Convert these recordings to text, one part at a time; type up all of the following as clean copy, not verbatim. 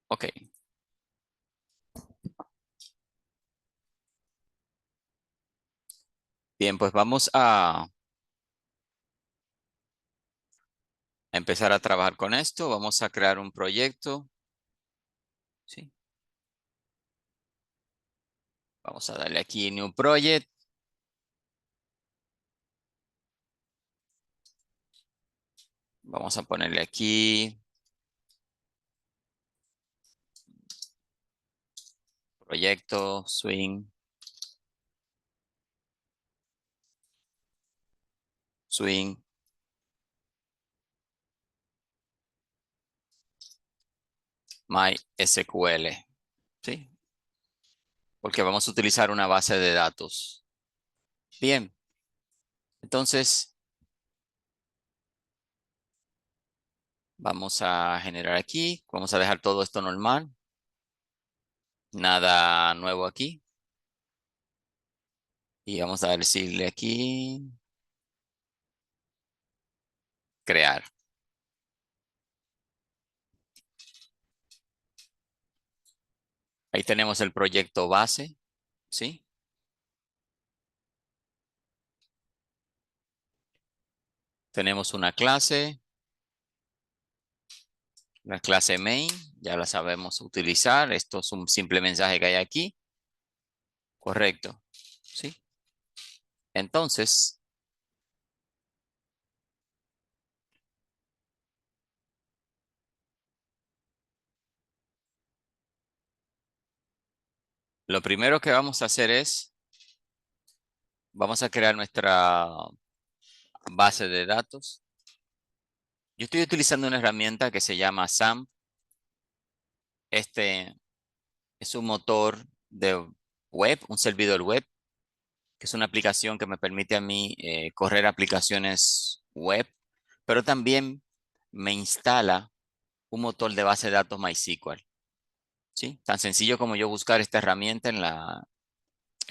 Ok. Bien, pues vamos a empezar a trabajar con esto. Vamos a crear un proyecto. ¿Sí? Vamos a darle aquí New Project. Vamos a ponerle aquí proyecto Swing MySQL. ¿Sí? Porque vamos a utilizar una base de datos. Bien, entonces vamos a generar aquí. Vamos a dejar todo esto normal. Nada nuevo aquí. Y vamos a decirle aquí crear. Ahí tenemos el proyecto base. ¿Sí? Tenemos una clase, la clase main, ya la sabemos utilizar. Esto es un simple mensaje que hay aquí. Correcto. ¿Sí? Entonces, lo primero que vamos a hacer es, vamos a crear nuestra base de datos. Yo estoy utilizando una herramienta que se llama SAMP. Este es un motor de web, un servidor web, que es una aplicación que me permite a mí correr aplicaciones web, pero también me instala un motor de base de datos MySQL. ¿Sí? Tan sencillo como yo buscar esta herramienta en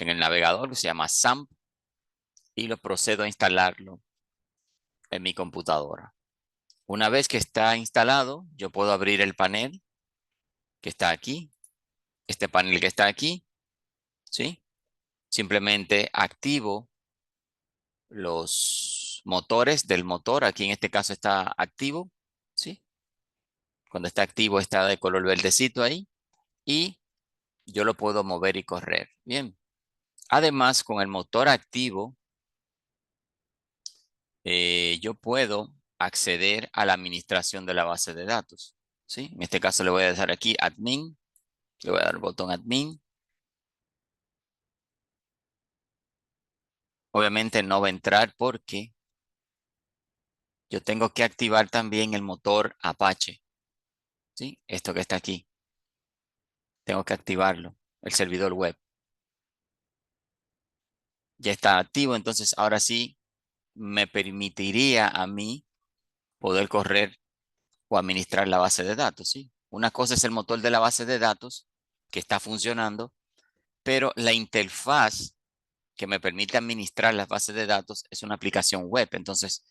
el navegador que se llama SAMP y lo procedo a instalarlo en mi computadora. Una vez que está instalado, yo puedo abrir el panel que está aquí, este panel que está aquí, ¿sí? Simplemente activo los motores del motor. Aquí en este caso está activo, ¿sí? Cuando está activo está de color verdecito ahí y yo lo puedo mover y correr. Bien. Además, con el motor activo, yo puedo acceder a la administración de la base de datos, ¿sí? En este caso le voy a dar aquí admin, le voy a dar el botón admin. Obviamente no va a entrar porque yo tengo que activar también el motor Apache, ¿sí? Esto que está aquí, tengo que activarlo, el servidor web. Ya está activo, entonces ahora sí me permitiría a mí poder correr o administrar la base de datos, ¿sí? Una cosa es el motor de la base de datos que está funcionando, pero la interfaz que me permite administrar las bases de datos es una aplicación web. Entonces,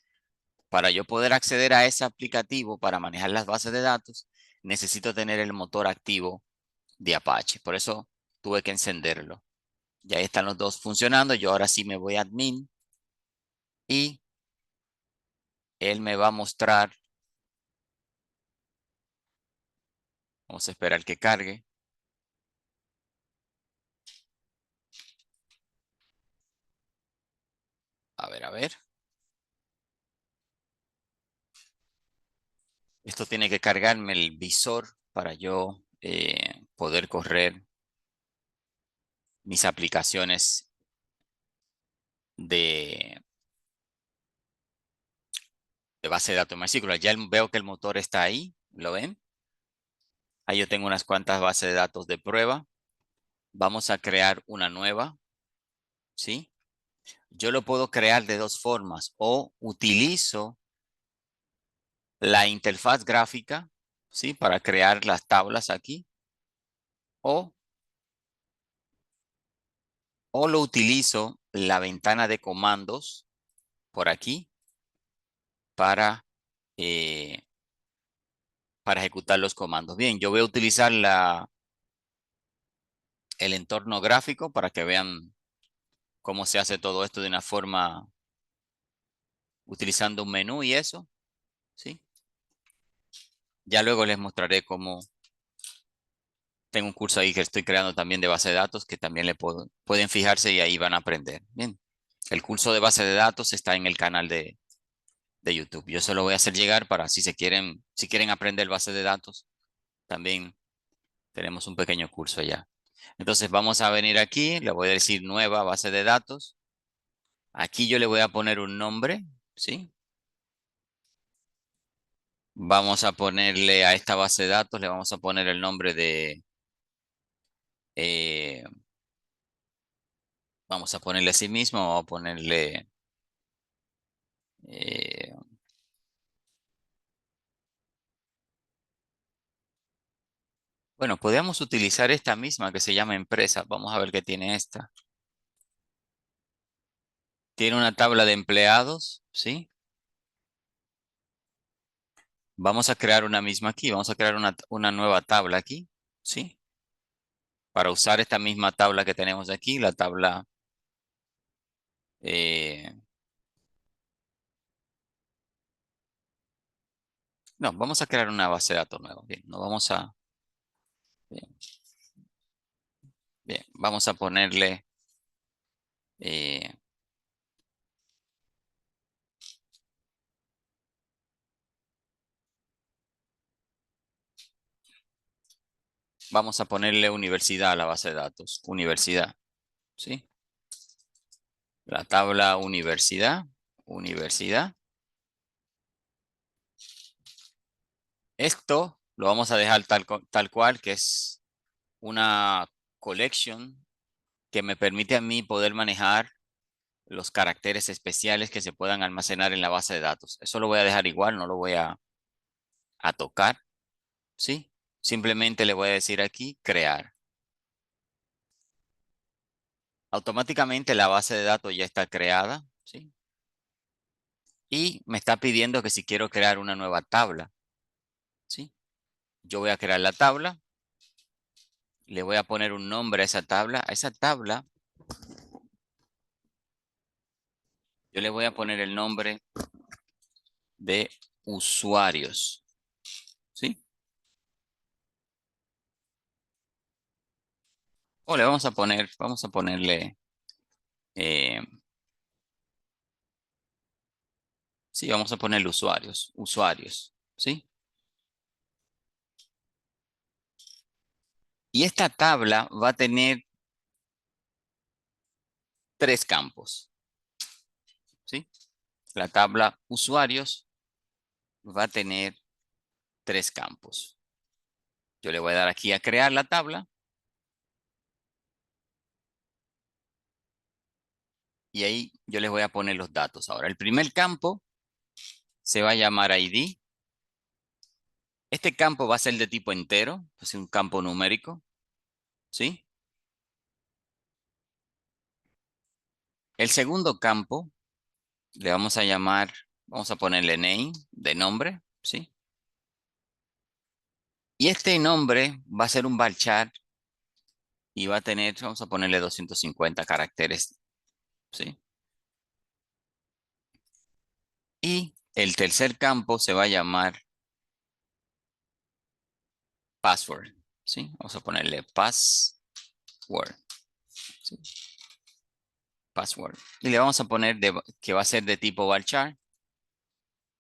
para yo poder acceder a ese aplicativo para manejar las bases de datos, necesito tener el motor activo de Apache. Por eso tuve que encenderlo. Ya están los dos funcionando. Yo ahora sí me voy a admin y él me va a mostrar. Vamos a esperar que cargue. A ver, a ver. Esto tiene que cargarme el visor para yo poder correr mis aplicaciones de, de base de datos MySQL. Ya veo que el motor está ahí. ¿Lo ven? Ahí yo tengo unas cuantas bases de datos de prueba. Vamos a crear una nueva, ¿sí? Yo lo puedo crear de dos formas. O utilizo la interfaz gráfica, ¿sí? Para crear las tablas aquí. O, o lo utilizo la ventana de comandos por aquí para para ejecutar los comandos. Bien, yo voy a utilizar el entorno gráfico para que vean cómo se hace todo esto de una forma utilizando un menú y eso, ¿sí? Ya luego les mostraré cómo tengo un curso ahí que estoy creando también de base de datos que también pueden fijarse y ahí van a aprender. Bien, el curso de base de datos está en el canal de YouTube. Yo se lo voy a hacer llegar para si quieren aprender base de datos, también tenemos un pequeño curso allá. Entonces vamos a venir aquí, le voy a decir nueva base de datos. Aquí yo le voy a poner un nombre, ¿sí? Vamos a ponerle a esta base de datos, le vamos a poner el nombre eh, vamos a ponerle a sí mismo, vamos a ponerle, eh, bueno, podríamos utilizar esta misma que se llama empresa. Vamos a ver qué tiene esta. Tiene una tabla de empleados, ¿sí? Vamos a crear una misma aquí, vamos a crear una nueva tabla aquí, ¿sí? Para usar esta misma tabla que tenemos aquí, la tabla, eh, no, vamos a crear una base de datos nueva. Bien, no vamos a, bien, bien, vamos a ponerle, eh, vamos a ponerle universidad a la base de datos, universidad, ¿sí? La tabla universidad, universidad. Esto lo vamos a dejar tal cual, que es una collection que me permite a mí poder manejar los caracteres especiales que se puedan almacenar en la base de datos. Eso lo voy a dejar igual, no lo voy a tocar, ¿sí? Simplemente le voy a decir aquí crear. Automáticamente la base de datos ya está creada, ¿sí? Y me está pidiendo que si quiero crear una nueva tabla, ¿sí? Yo voy a crear la tabla, le voy a poner un nombre a esa tabla. A esa tabla yo le voy a poner el nombre de usuarios, ¿sí? O le vamos a ponerle, eh, sí, vamos a ponerle usuarios, usuarios, ¿sí? Y esta tabla va a tener tres campos, ¿sí? La tabla usuarios va a tener tres campos. Yo le voy a dar aquí a crear la tabla y ahí yo les voy a poner los datos. Ahora, el primer campo se va a llamar ID. Este campo va a ser de tipo entero, es un campo numérico, ¿sí? El segundo campo le vamos a llamar, vamos a ponerle name, de nombre, ¿sí? Y este nombre va a ser un varchar y va a tener, vamos a ponerle 250 caracteres, ¿sí? Y el tercer campo se va a llamar password, ¿sí? Vamos a ponerle password, ¿sí? Password. Y le vamos a poner que va a ser de tipo varchar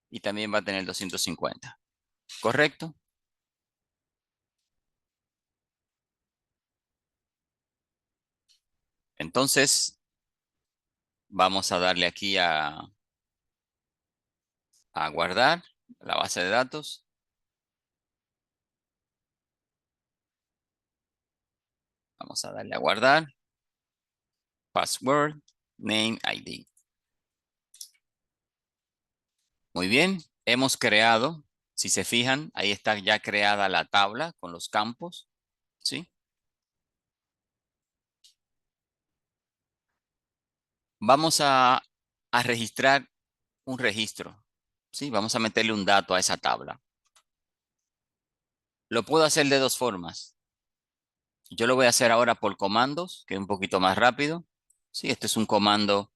y también va a tener 250. ¿Correcto? Entonces, vamos a darle aquí a guardar la base de datos. Vamos a darle a guardar. Password, name, ID. Muy bien, hemos creado, si se fijan, ahí está ya creada la tabla con los campos, ¿sí? Vamos a registrar un registro, ¿sí? Vamos a meterle un dato a esa tabla. Lo puedo hacer de dos formas. Yo lo voy a hacer ahora por comandos, que es un poquito más rápido. Sí, este es un comando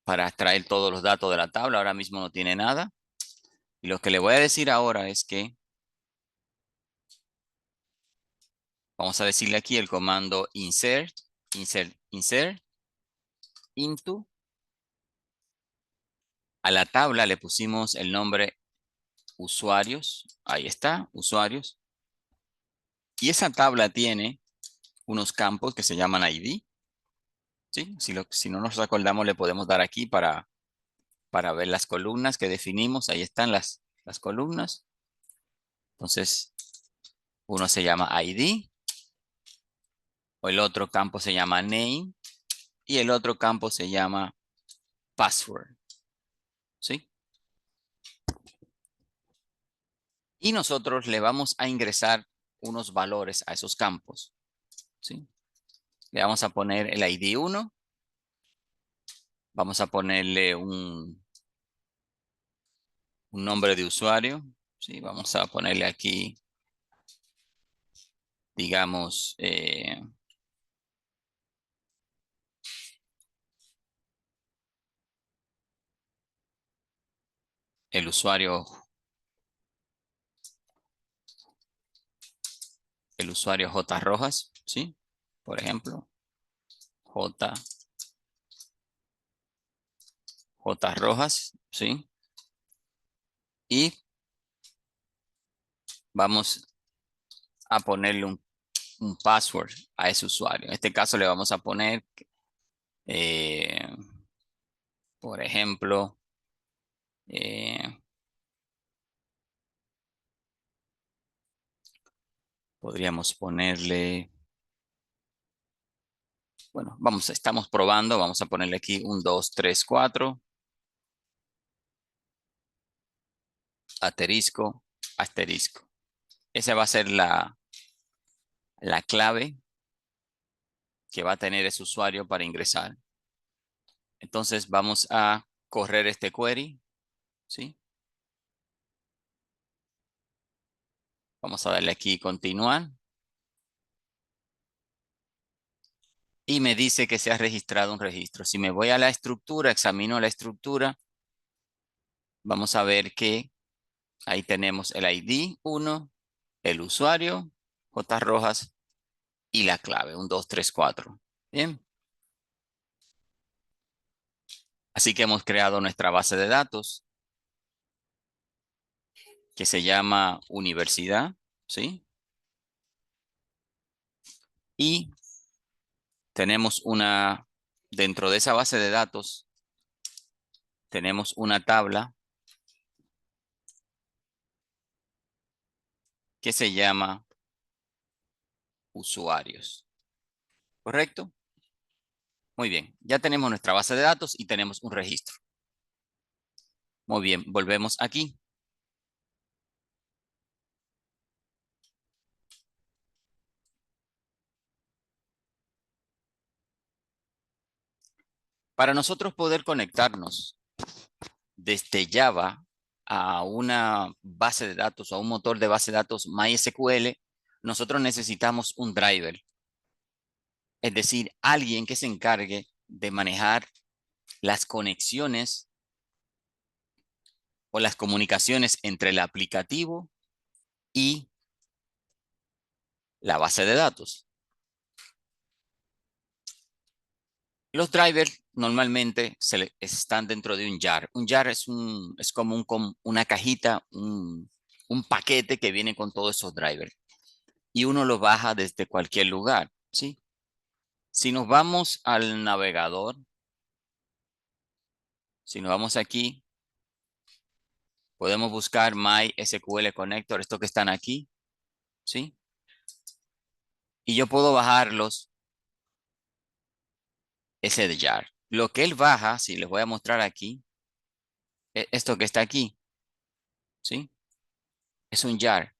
para extraer todos los datos de la tabla. Ahora mismo no tiene nada. Y lo que le voy a decir ahora es que vamos a decirle aquí el comando insert into. A la tabla le pusimos el nombre usuarios. Ahí está, usuarios. Y esa tabla tiene unos campos que se llaman ID. ¿Sí? Si no nos acordamos, le podemos dar aquí para ver las columnas que definimos. Ahí están las columnas. Entonces, uno se llama ID, o el otro campo se llama name, y el otro campo se llama password. ¿Sí? Y nosotros le vamos a ingresar unos valores a esos campos. ¿Sí? Le vamos a poner el ID 1. Vamos a ponerle un nombre de usuario. ¿Sí? Vamos a ponerle aquí, digamos, el usuario, J. Rojas. ¿Sí? Por ejemplo, J. Rojas. ¿Sí? Y vamos a ponerle un password a ese usuario. En este caso le vamos a poner, eh, por ejemplo, eh, podríamos ponerle, bueno, estamos probando, vamos a ponerle aquí un 2 3 4 asterisco, asterisco. Esa va a ser la clave que va a tener ese usuario para ingresar. Entonces vamos a correr este query, ¿sí? Vamos a darle aquí continuar. Y me dice que se ha registrado un registro. Si me voy a la estructura, examino la estructura, vamos a ver que ahí tenemos el ID 1, el usuario, J. Rojas, y la clave, un 2 3 4. Bien. Así que hemos creado nuestra base de datos que se llama universidad, ¿sí? Y tenemos dentro de esa base de datos, tenemos una tabla que se llama usuarios, ¿correcto? Muy bien, ya tenemos nuestra base de datos y tenemos un registro. Muy bien, volvemos aquí. Para nosotros poder conectarnos desde Java a una base de datos o a un motor de base de datos MySQL, nosotros necesitamos un driver, es decir, alguien que se encargue de manejar las conexiones o las comunicaciones entre el aplicativo y la base de datos. Los drivers normalmente están dentro de un jar. Un jar es como una cajita, un paquete que viene con todos esos drivers. Y uno lo baja desde cualquier lugar, ¿sí? Si nos vamos al navegador, si nos vamos aquí, podemos buscar MySQL Connector, estos que están aquí, ¿sí? Y yo puedo bajarlos, ese de jar. Lo que él baja, si les voy a mostrar aquí, esto que está aquí, ¿sí? Es un jar.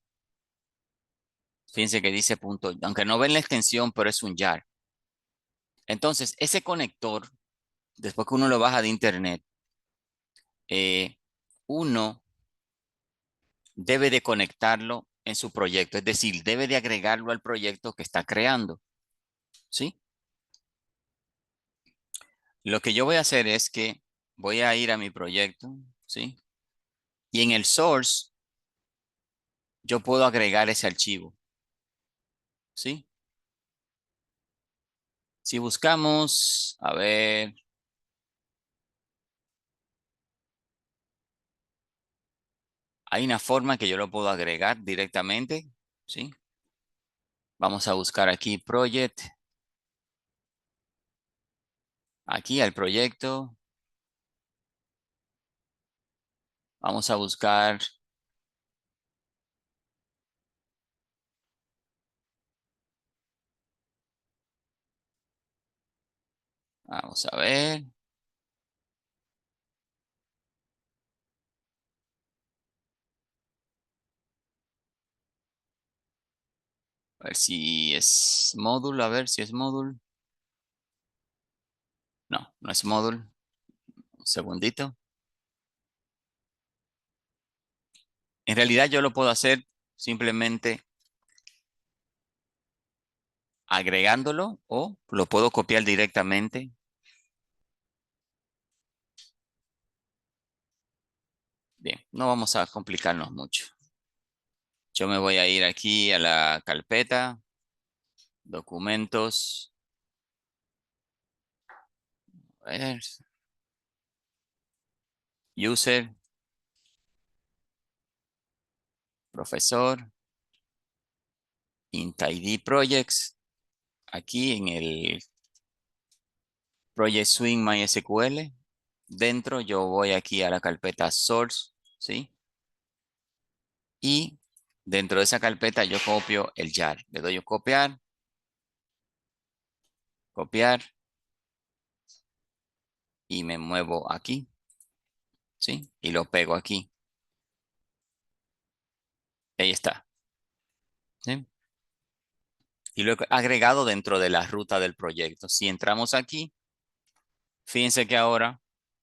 Fíjense que dice punto, aunque no ven la extensión, pero es un jar. Entonces, ese conector, después que uno lo baja de internet, eh, uno debe de conectarlo en su proyecto. Es decir, debe de agregarlo al proyecto que está creando. ¿Sí? Lo que yo voy a hacer es que voy a ir a mi proyecto. ¿Sí? Y en el source yo puedo agregar ese archivo. ¿Sí? Si buscamos, a ver, hay una forma que yo lo puedo agregar directamente. ¿Sí? Vamos a buscar aquí project, aquí al proyecto. Vamos a buscar, vamos a ver si es módulo, a ver si es módulo. No, no es módulo. Un segundito. En realidad yo lo puedo hacer simplemente agregándolo o lo puedo copiar directamente. Bien, no vamos a complicarnos mucho. Yo me voy a ir aquí a la carpeta, documentos, a ver, user, profesor, int ID projects. Aquí en el Project Swing MySQL. Dentro yo voy aquí a la carpeta source, ¿sí? Y dentro de esa carpeta yo copio el jar. Le doy a copiar, copiar y me muevo aquí, ¿sí? Y lo pego aquí. Ahí está, ¿sí? Y lo he agregado dentro de la ruta del proyecto. Si entramos aquí, fíjense que ahora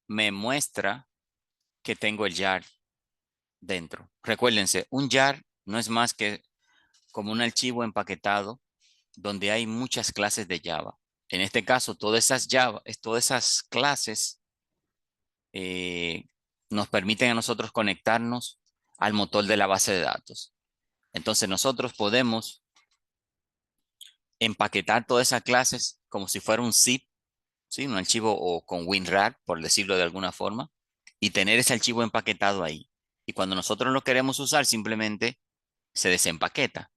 me muestra que tengo el jar dentro. Recuérdense, un jar no es más que como un archivo empaquetado donde hay muchas clases de Java. En este caso, todas esas clases eh, nos permiten a nosotros conectarnos al motor de la base de datos. Entonces nosotros podemos empaquetar todas esas clases como si fuera un zip, ¿sí? Un archivo o con WinRAR, por decirlo de alguna forma, y tener ese archivo empaquetado ahí. Y cuando nosotros lo queremos usar, simplemente se desempaqueta.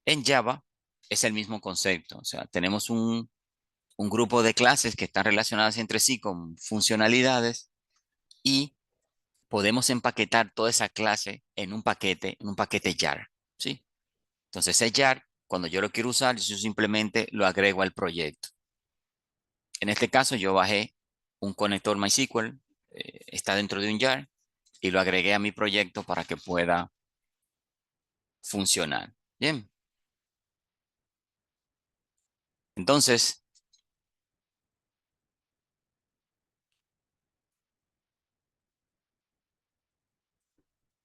En Java es el mismo concepto, o sea, tenemos un grupo de clases que están relacionadas entre sí con funcionalidades y podemos empaquetar toda esa clase en un paquete jar, ¿sí? Entonces ese jar, cuando yo lo quiero usar, yo simplemente lo agrego al proyecto. En este caso yo bajé un conector MySQL, está dentro de un jar y lo agregué a mi proyecto para que pueda funcionar. Bien, entonces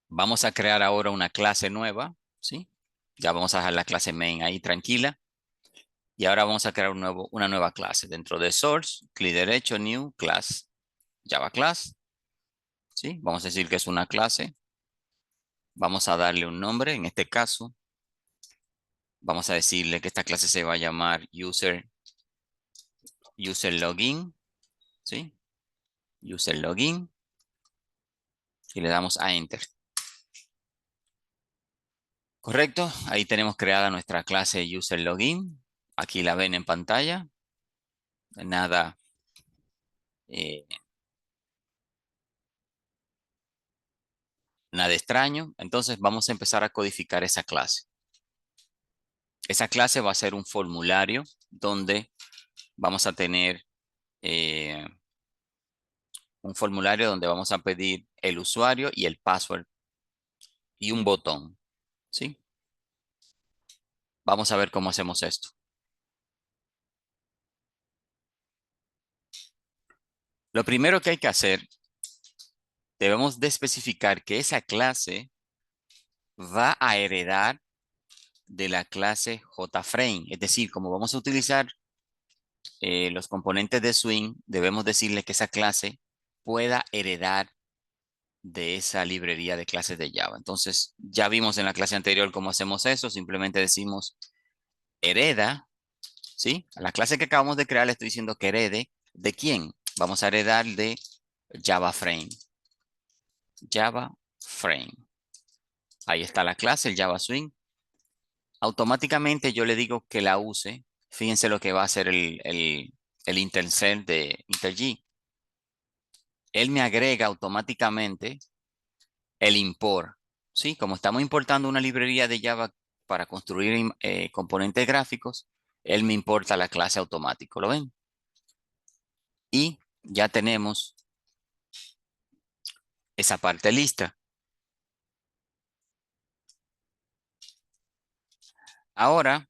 vamos a crear ahora una clase nueva, ¿sí? Ya vamos a dejar la clase main ahí tranquila. Y ahora vamos a crear una nueva clase. Dentro de source, clic derecho, new, class, Java class. ¿Sí? Vamos a decir que es una clase. Vamos a darle un nombre. En este caso, vamos a decirle que esta clase se va a llamar user login. ¿Sí? User login. Y le damos a enter. Correcto. Ahí tenemos creada nuestra clase user login. Aquí la ven en pantalla. Nada, eh, nada extraño. Entonces vamos a empezar a codificar esa clase. Esa clase va a ser un formulario donde vamos a tener eh, un formulario donde vamos a pedir el usuario y el password y un botón, ¿sí? Vamos a ver cómo hacemos esto. Lo primero que hay que hacer, debemos de especificar que esa clase va a heredar de la clase JFrame. Es decir, como vamos a utilizar los componentes de Swing, debemos decirle que esa clase pueda heredar de esa librería de clases de Java. Entonces, ya vimos en la clase anterior cómo hacemos eso. Simplemente decimos hereda, ¿sí? A la clase que acabamos de crear le estoy diciendo que herede. ¿De quién? Vamos a heredar de JavaFrame. JavaFrame. Ahí está la clase, el Java Swing. Automáticamente yo le digo que la use. Fíjense lo que va a hacer el IntelCell de IntelliJ. Él me agrega automáticamente el import. ¿Sí? Como estamos importando una librería de Java para construir componentes gráficos, él me importa la clase automático. ¿Lo ven? Y ya tenemos esa parte lista. Ahora